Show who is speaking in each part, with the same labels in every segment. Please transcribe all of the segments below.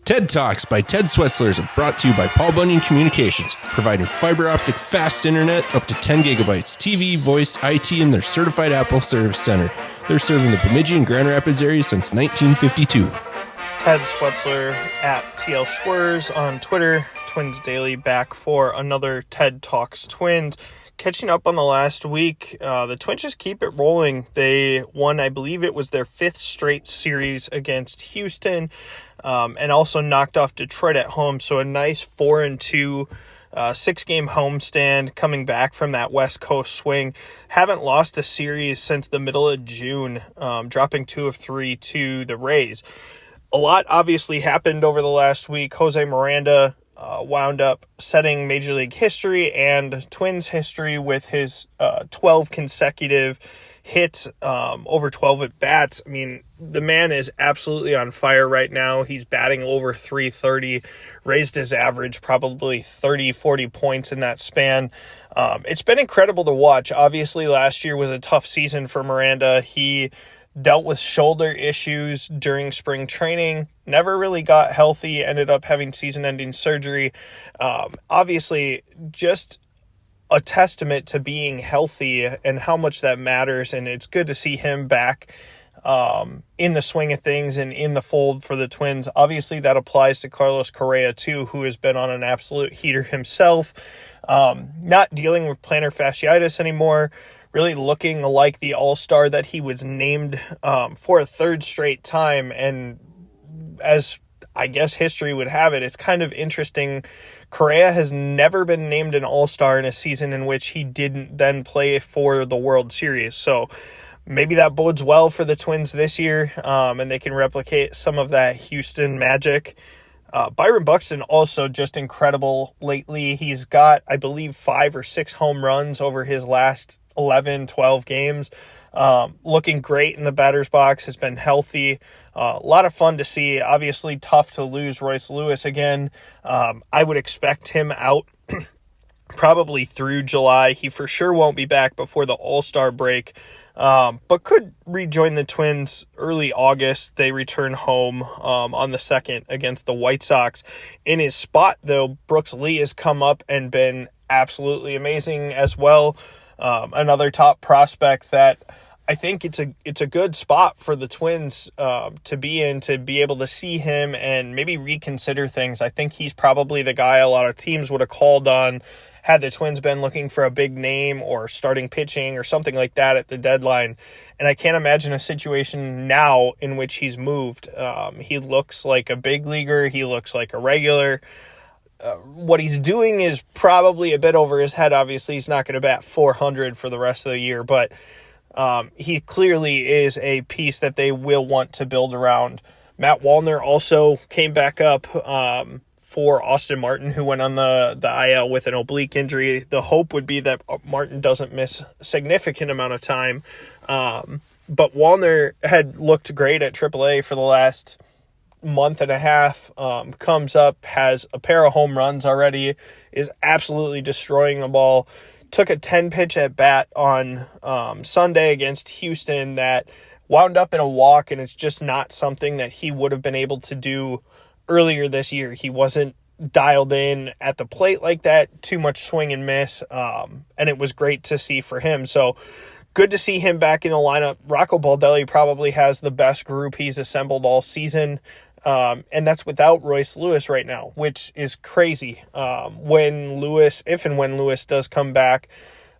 Speaker 1: TED Talks by Ted Schwerzler is brought to you by Bunyan Communications, providing fiber optic fast internet up to 10 gigabytes, TV, voice, IT, and their certified Apple Service Center. They're serving the Bemidji and Grand Rapids area since 1952.
Speaker 2: Ted Schwerzler at TL Schwerz on Twitter. Twins Daily back for another TED Talks Twins. Catching up on the last week, the Twins just keep it rolling. They won, I believe it was their fifth straight series against Houston, and also knocked off Detroit at home. So a nice 4-2 6-game homestand coming back from that West Coast swing. Haven't lost a series since the middle of June, dropping 2 of 3 to the Rays. A lot obviously happened over the last week. Jose Miranda wound up setting Major League history and Twins history with his 12 consecutive hits, over 12 at-bats. I mean, the man is absolutely on fire right now. He's batting over .330, raised his average probably 30, 40 points in that span. It's been incredible to watch. Obviously, last year was a tough season for Miranda. He dealt with shoulder issues during spring training, never really got healthy, ended up having season-ending surgery. Obviously, just a testament to being healthy and how much that matters, and it's good to see him back in the swing of things and in the fold for the Twins. Obviously, that applies to Carlos Correa, too, who has been on an absolute heater himself, not dealing with plantar fasciitis anymore, really looking like the All-Star that he was named for a third straight time. And as I guess history would have it, it's kind of interesting. Correa has never been named an All-Star in a season in which he didn't then play for the World Series. So maybe that bodes well for the Twins this year, and they can replicate some of that Houston magic. Byron Buxton also just incredible lately. He's got, I believe, 5 or 6 home runs over his last 11, 12 games. Looking great in the batter's box, has been healthy. A lot of fun to see. Obviously tough to lose Royce Lewis again. I would expect him out probably through July. He for sure won't be back before the All-Star break, but could rejoin the Twins early August. They return home on the 2nd against the White Sox. In his spot, though, Brooks Lee has come up and been absolutely amazing as well. Another top prospect that I think it's a good spot for the Twins to be in, to be able to see him and maybe reconsider things. I think he's probably the guy a lot of teams would have called on had the Twins been looking for a big name or starting pitching or something like that at the deadline. And I can't imagine a situation now in which he's moved. He looks like a big leaguer. He looks like a regular. What he's doing is probably a bit over his head. Obviously, he's not going to bat 400 for the rest of the year, but he clearly is a piece that they will want to build around. Matt Wallner also came back up for Austin Martin, who went on the IL with an oblique injury. The hope would be that Martin doesn't miss a significant amount of time, but Wallner had looked great at AAA for the last month and a half, comes up, has a pair of home runs already, is absolutely destroying the ball. Took a 10-pitch at bat on Sunday against Houston that wound up in a walk, and it's just not something that he would have been able to do earlier this year. He wasn't dialed in at the plate like that, too much swing and miss, and it was great to see for him. So good to see him back in the lineup. Rocco Baldelli probably has the best group he's assembled all season. And that's without Royce Lewis right now, which is crazy. If and when Lewis does come back,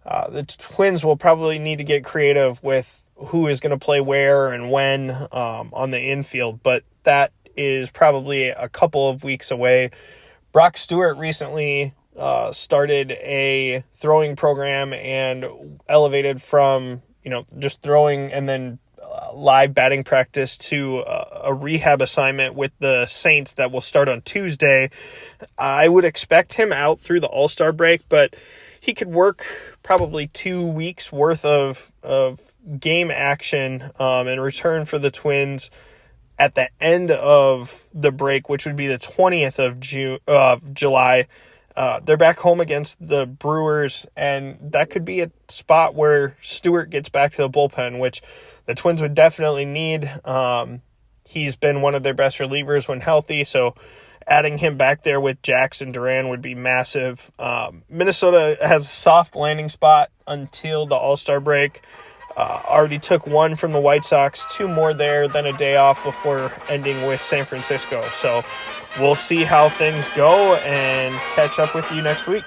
Speaker 2: the Twins will probably need to get creative with who is going to play where and when on the infield, but that is probably a couple of weeks away. Brock Stewart recently started a throwing program and elevated from, just throwing and then live batting practice to a rehab assignment with the Saints that will start on Tuesday. I would expect him out through the All-Star break, but he could work probably 2 weeks worth of game action in return for the Twins at the end of the break, which would be the 20th of July. They're back home against the Brewers, and that could be a spot where Stewart gets back to the bullpen, which the Twins would definitely need. He's been one of their best relievers when healthy, so adding him back there with Jackson Duran would be massive. Minnesota has a soft landing spot until the All-Star break. Already took one from the White Sox, 2 more there, then a day off before ending with San Francisco. So we'll see how things go and catch up with you next week.